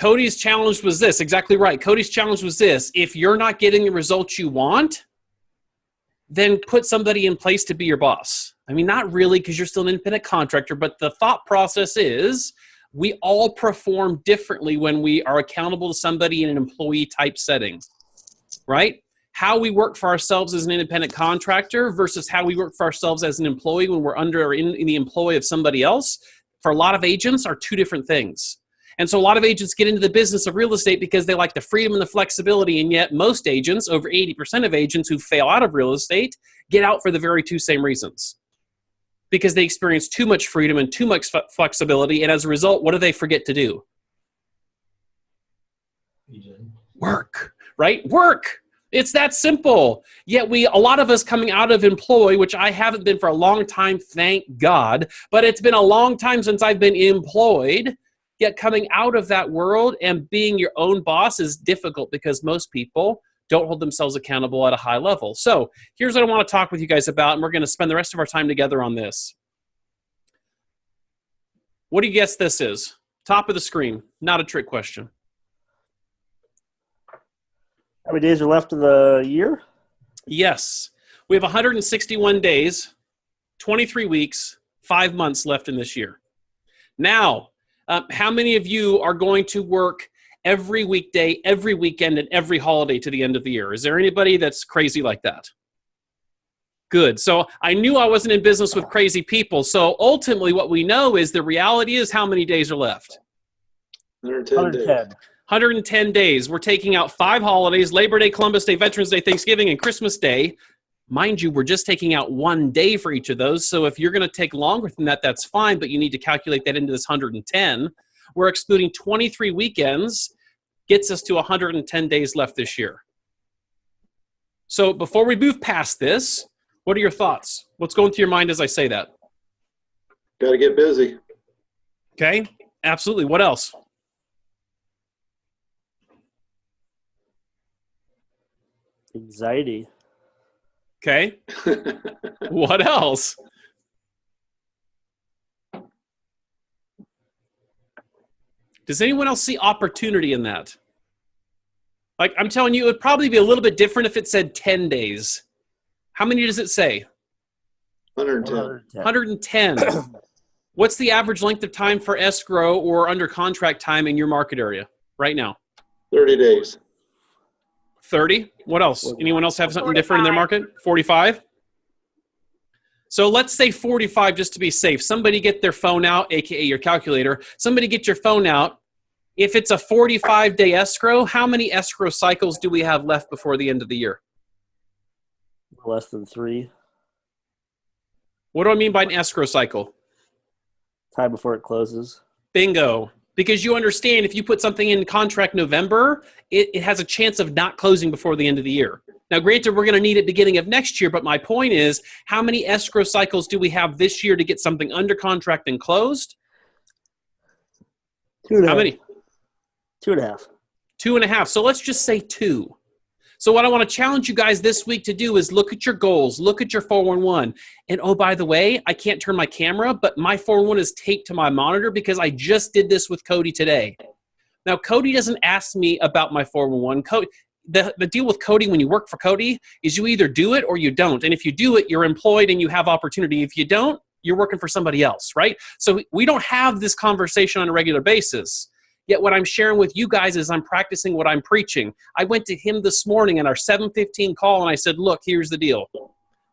Cody's challenge was this. Exactly right. Cody's challenge was this. If you're not getting the results you want, then put somebody in place to be your boss. I mean, not really, because you're still an independent contractor, but the thought process is we all perform differently when we are accountable to somebody in an employee type setting, right? How we work for ourselves as an independent contractor versus how we work for ourselves as an employee when we're under or in the employ of somebody else, for a lot of agents, are two different things. And so a lot of agents get into the business of real estate because they like the freedom and the flexibility, and yet most agents, over 80% of agents who fail out of real estate, get out for the very two same reasons. Because they experience too much freedom and too much flexibility, and as a result, what do they forget to do? Work, right? Work. It's that simple. Yet a lot of us coming out of employ, which I haven't been for a long time, thank God, but it's been a long time since I've been employed. Yet coming out of that world and being your own boss is difficult because most people don't hold themselves accountable at a high level. So here's what I want to talk with you guys about, and we're going to spend the rest of our time together on this. What do you guess this is? Top of the screen, not a trick question. How many days are left of the year? Yes. We have 161 days, 23 weeks, 5 months left in this year. Now, how many of you are going to work every weekday, every weekend, and every holiday to the end of the year? Is there anybody that's crazy like that? Good. So I knew I wasn't in business with crazy people. So ultimately what we know is the reality is how many days are left? 110 days. 110 days. We're taking out 5 holidays: Labor Day, Columbus Day, Veterans Day, Thanksgiving, and Christmas Day. Mind you, we're just taking out 1 day for each of those. So if you're going to take longer than that, that's fine, but you need to calculate that into this 110. We're excluding 23 weekends, gets us to 110 days left this year. So before we move past this, what are your thoughts? What's going through your mind as I say that? Got to get busy. Okay, absolutely. What else? Anxiety. Okay. What else? Does anyone else see opportunity in that? Like, I'm telling you, it would probably be a little bit different if it said 10 days. How many does it say? 110. 110. What's the average length of time for escrow or under contract time in your market area right now? 30 days. 30? What else? Anyone else have something different in their market? 45? So let's say 45 just to be safe. Somebody get their phone out, aka your calculator. Somebody get your phone out. If it's a 45-day escrow, how many escrow cycles do we have left before the end of the year? Less than 3. What do I mean by an escrow cycle? Time before it closes. Bingo. Because you understand if you put something in contract November, it has a chance of not closing before the end of the year. Now, granted, we're going to need it beginning of next year, but my point is, how many escrow cycles do we have this year to get something under contract and closed? 2.5. How many? 2.5. 2.5. So let's just say 2. So what I want to challenge you guys this week to do is look at your goals, look at your 411. And oh, by the way, I can't turn my camera, but my 411 is taped to my monitor because I just did this with Cody today. Now, Cody doesn't ask me about my 411. The deal with Cody when you work for Cody is you either do it or you don't. And if you do it, you're employed and you have opportunity. If you don't, you're working for somebody else, right? So we don't have this conversation on a regular basis. Yet what I'm sharing with you guys is I'm practicing what I'm preaching. I went to him this morning in our 7:15 call and I said, look, here's the deal.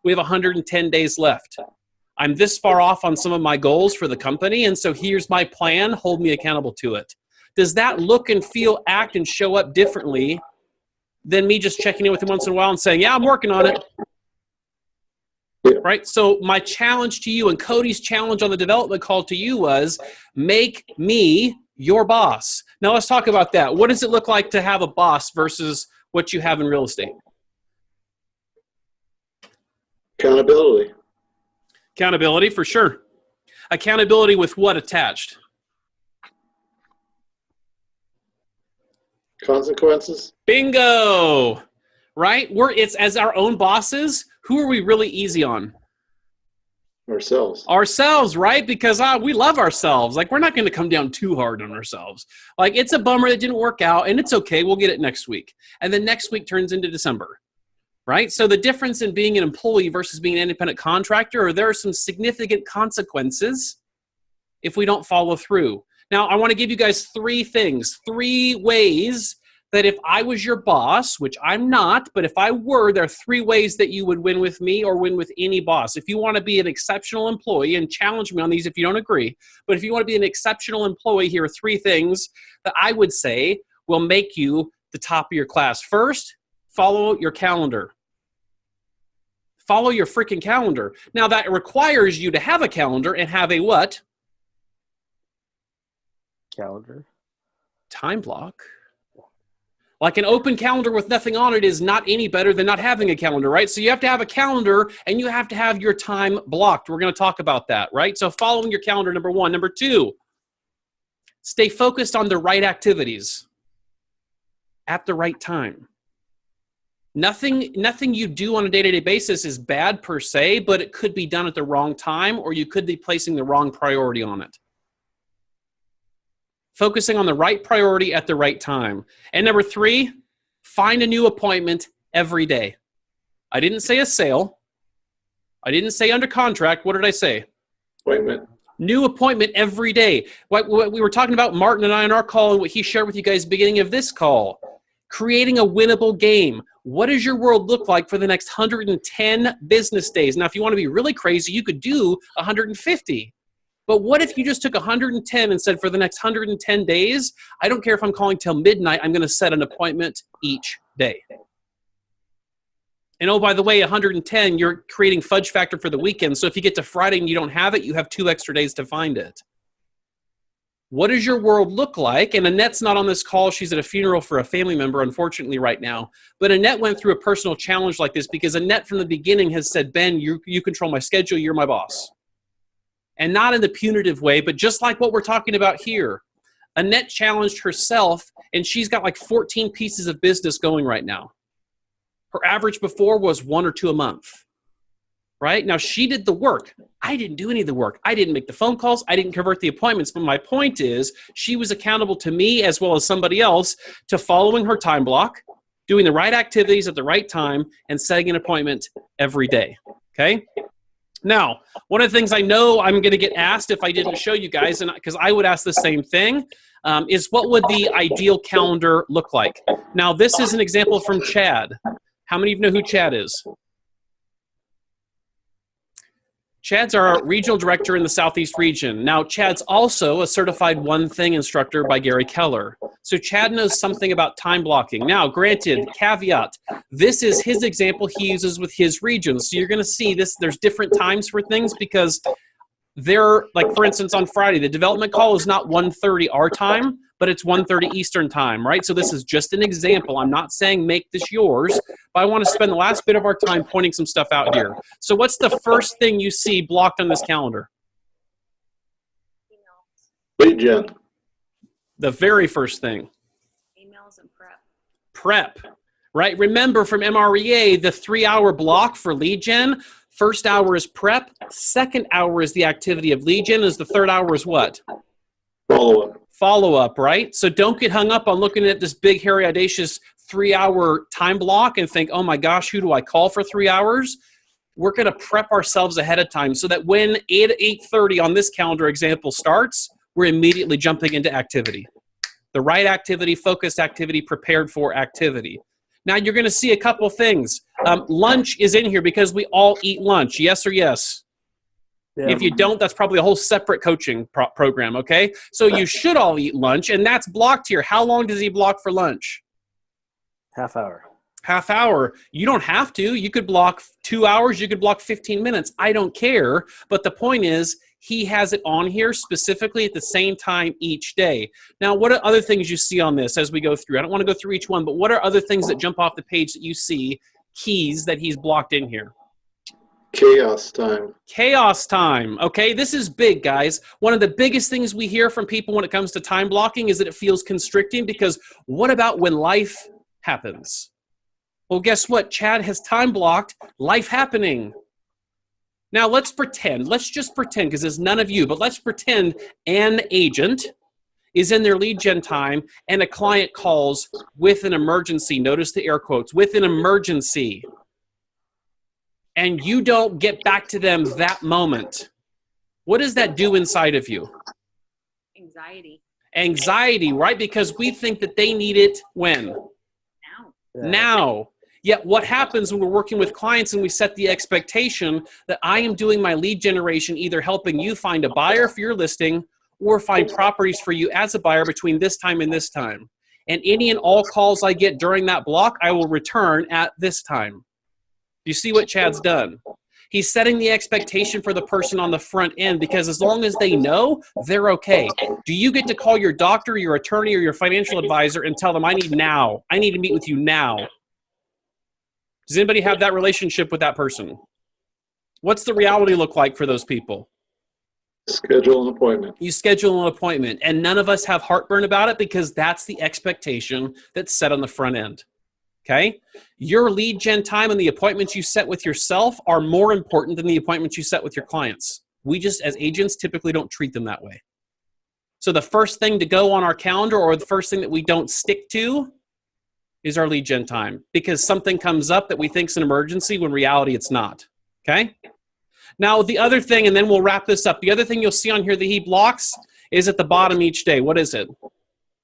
We have 110 days left. I'm this far off on some of my goals for the company, and so here's my plan. Hold me accountable to it. Does that look and feel, act, and show up differently than me just checking in with him once in a while and saying, yeah, I'm working on it? Right? So my challenge to you and Cody's challenge on the development call to you was make me your boss. Now let's talk about that. What does it look like to have a boss versus what you have in real estate? Accountability. Accountability, for sure. Accountability with what attached? Consequences. Bingo! Right? It's as our own bosses, who are we really easy on? Ourselves, right? Because we love ourselves. Like, we're not going to come down too hard on ourselves. Like, it's a bummer that didn't work out, and it's okay. We'll get it next week. And then next week turns into December, right? So the difference in being an employee versus being an independent contractor, there are some significant consequences if we don't follow through. Now, I want to give you guys 3 things, 3 ways that if I was your boss, which I'm not, but if I were, there are 3 ways that you would win with me or win with any boss. If you want to be an exceptional employee, and challenge me on these if you don't agree, but if you want to be an exceptional employee, here are 3 things that I would say will make you the top of your class. First, follow your calendar. Follow your freaking calendar. Now, that requires you to have a calendar and have a what? Calendar. Time block. Like, an open calendar with nothing on it is not any better than not having a calendar, right? So you have to have a calendar, and you have to have your time blocked. We're going to talk about that, right? So following your calendar, number 1. Number 2, stay focused on the right activities at the right time. Nothing you do on a day-to-day basis is bad per se, but it could be done at the wrong time, or you could be placing the wrong priority on it. Focusing on the right priority at the right time. And number 3, find a new appointment every day. I didn't say a sale. I didn't say under contract. What did I say? appointment. New appointment every day. What we were talking about, Martin and I, on our call, and what he shared with you guys at the beginning of this call. Creating a winnable game. What does your world look like for the next 110 business days? Now, if you want to be really crazy, you could do 150. But what if you just took 110 and said, for the next 110 days, I don't care if I'm calling till midnight, I'm going to set an appointment each day. And oh, by the way, 110, you're creating fudge factor for the weekend. So if you get to Friday and you don't have it, you have 2 extra days to find it. What does your world look like? And Annette's not on this call. She's at a funeral for a family member, unfortunately, right now. But Annette went through a personal challenge like this because Annette from the beginning has said, Ben, you control my schedule. You're my boss. And not in the punitive way, but just like what we're talking about here. Annette challenged herself, and she's got like 14 pieces of business going right now. Her average before was 1 or 2 a month. Right? Now, she did the work. I didn't do any of the work. I didn't make the phone calls. I didn't convert the appointments. But my point is, she was accountable to me as well as somebody else to following her time block, doing the right activities at the right time, and setting an appointment every day. Okay? Now, one of the things I know I'm going to get asked if I didn't show you guys, and because I would ask the same thing, is what would the ideal calendar look like? Now, this is an example from Chad. How many of you know who Chad is? Chad's our regional director in the Southeast region. Now, Chad's also a certified One Thing instructor by Gary Keller. So Chad knows something about time blocking. Now, granted, caveat, this is his example he uses with his region. So you're going to see this. There's different times for things because they're, like, for instance, on Friday, the development call is not 1:30 our time, but it's 1:30 Eastern time, right? So this is just an example. I'm not saying make this yours, but I want to spend the last bit of our time pointing some stuff out here. So what's the first thing you see blocked on this calendar? Lead gen. The very first thing. Emails and prep. Prep, right? Remember from MREA, the 3-hour block for lead gen, first hour is prep, second hour is the activity of lead gen, the third hour is what? Follow-up. Follow-up, right? So don't get hung up on looking at this big, hairy, audacious 3-hour time block and think, oh my gosh, who do I call for 3 hours? We're going to prep ourselves ahead of time so that when 8:30 on this calendar example starts, we're immediately jumping into activity. The right activity, focused activity, prepared for activity. Now you're going to see a couple things. Lunch is in here because we all eat lunch. Yes or yes? Yeah. If you don't, that's probably a whole separate coaching program, okay? So you should all eat lunch, and that's blocked here. How long does he block for lunch? Half hour. Half hour. You don't have to. You could block 2 hours. You could block 15 minutes. I don't care. But the point is, he has it on here specifically at the same time each day. Now, what are other things you see on this as we go through? I don't want to go through each one, but what are other things that jump off the page that you see, keys that he's blocked in here? Chaos time. Chaos time. Okay, this is big, guys. One of the biggest things we hear from people when it comes to time blocking is that it feels constricting because what about when life happens? Well, guess what? Chad has time blocked life happening. Now let's just pretend, because it's none of you, but let's pretend an agent is in their lead gen time and a client calls with an emergency. Notice the air quotes, with an emergency. And you don't get back to them that moment. What does that do inside of you? Anxiety. Anxiety, right? Because we think that they need it when? Now. Now. Yet what happens when we're working with clients and we set the expectation that I am doing my lead generation, either helping you find a buyer for your listing or find properties for you as a buyer between this time and this time. And any and all calls I get during that block, I will return at this time. You see what Chad's done? He's setting the expectation for the person on the front end, because as long as they know, they're okay. Do you get to call your doctor, your attorney, or your financial advisor and tell them, I need now. I need to meet with you now. Does anybody have that relationship with that person? What's the reality look like for those people? Schedule an appointment. You schedule an appointment, and none of us have heartburn about it because that's the expectation that's set on the front end. Okay? Your lead gen time and the appointments you set with yourself are more important than the appointments you set with your clients. We just, as agents, typically don't treat them that way. So the first thing to go on our calendar, or the first thing that we don't stick to, is our lead gen time, because something comes up that we think is an emergency when reality it's not. Okay? Now the other thing, and then we'll wrap this up, the other thing you'll see on here that he blocks is at the bottom each day. What is it?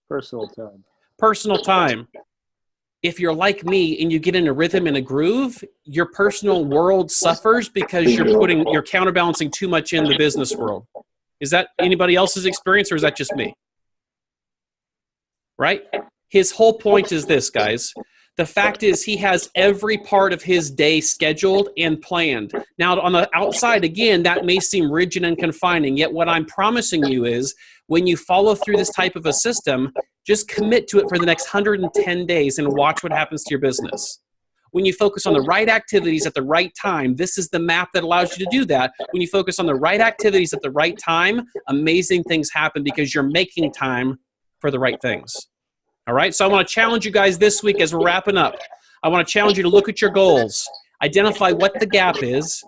Personal time. Personal time. If you're like me and you get in a rhythm and a groove, your personal world suffers because you're counterbalancing too much in the business world. Is that anybody else's experience, or is that just me? Right? His whole point is this, guys. The fact is he has every part of his day scheduled and planned. Now, on the outside, again, that may seem rigid and confining, yet what I'm promising you is when you follow through this type of a system, just commit to it for the next 110 days and watch what happens to your business. When you focus on the right activities at the right time, this is the map that allows you to do that. When you focus on the right activities at the right time, amazing things happen because you're making time for the right things. All right, so I want to challenge you guys this week as we're wrapping up. I want to challenge you to look at your goals, identify what the gap is,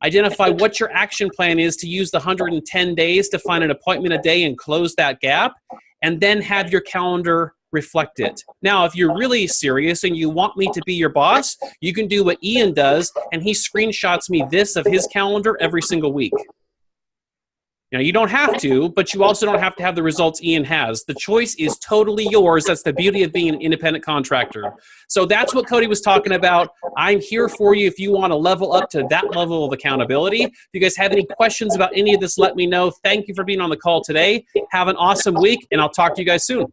identify what your action plan is to use the 110 days to find an appointment a day and close that gap, and then have your calendar reflect it. Now, if you're really serious and you want me to be your boss, you can do what Ian does, and he screenshots me this of his calendar every single week. Now, you don't have to, but you also don't have to have the results Ian has. The choice is totally yours. That's the beauty of being an independent contractor. So that's what Cody was talking about. I'm here for you if you want to level up to that level of accountability. If you guys have any questions about any of this, let me know. Thank you for being on the call today. Have an awesome week, and I'll talk to you guys soon.